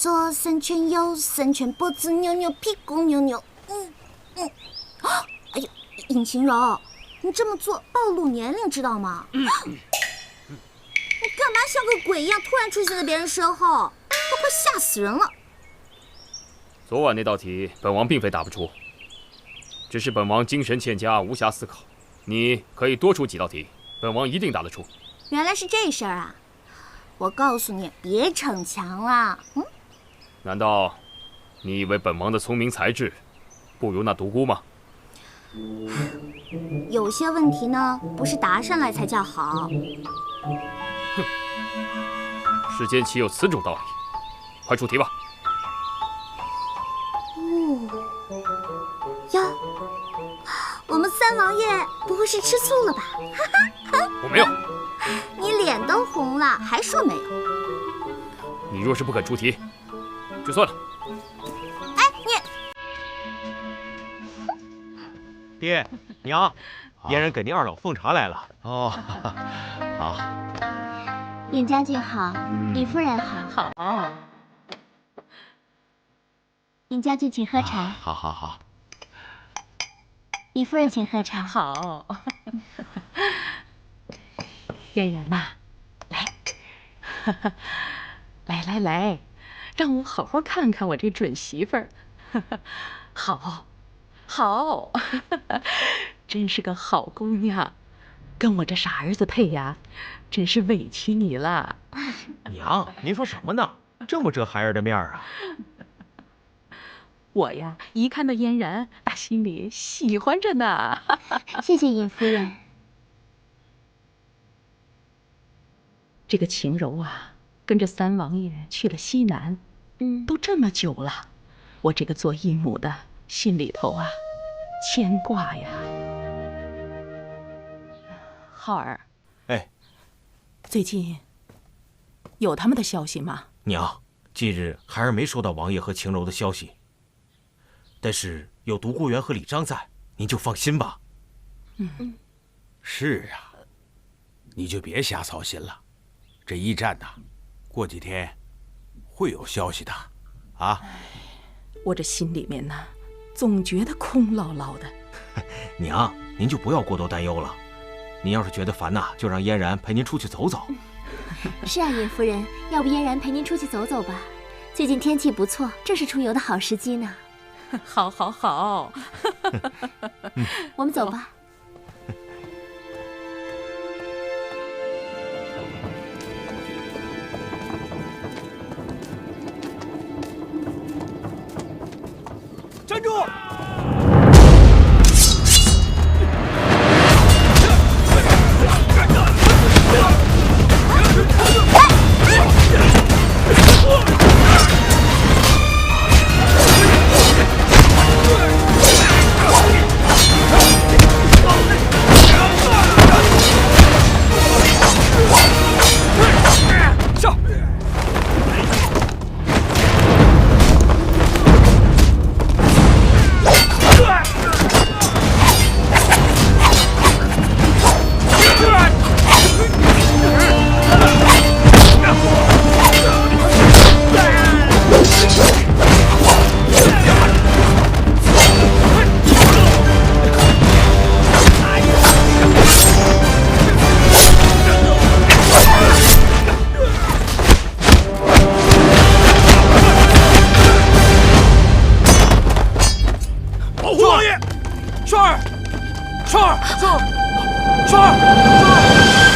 左3圈，右3圈，脖子扭扭，屁股扭扭。哎呦，尹晴柔，你这么做暴露年龄，知道吗？你干嘛像个鬼一样突然出现在別人身後？都快嚇死人了！昨晚那道題，本王並非答不出，只是本王精神欠佳，無暇思考。你可以多出幾道題，本王一定答得出。原來是這事兒啊！我告訴你，別逞強了。難道你以為本王的聰明才智不如那獨孤嗎？有些問題呢，不是答上來才叫好。哼，世間豈有此種道理？快出題吧。喲，我們三王爺不會是吃醋了吧？我沒有。你臉都紅了，還說沒有？你若是不肯出題，就算了。哎，爹娘，嫣然給您二老奉茶來了。哦，好。尹將軍好，尹夫人好。好。尹將軍請喝茶。好好好。尹夫人請喝茶。好。嫣然呐，來，讓我好好看看我這準媳婦兒。好，真是個好姑娘，跟我這傻兒子配呀，真是委屈你了。娘，您說什麼呢？這麼遮孩兒的面啊！我呀，一看到嫣然，心裡喜歡着呢。謝謝尹夫人。這個晴柔啊，跟着三王爺去了西南，都這麼久了，我這個做義母的心裡頭啊，牽掛呀。浩兒，哎，最近有他們的消息嗎？娘，近日孩兒沒收到王爺和晴柔的消息，但是有獨孤園和李章在，您就放心吧。是啊，你就別瞎操心了。這驛站吶，過幾天會有消息的，啊！我這心裡面呢，總覺得空落落的。娘，您就不要過多擔憂了。您要是覺得煩吶，就讓嫣然陪您出去走走。是啊，尹夫人，要不嫣然陪您出去走走吧？最近天氣不錯，正是出遊的好時機呢。好，我們走吧。站住！双儿，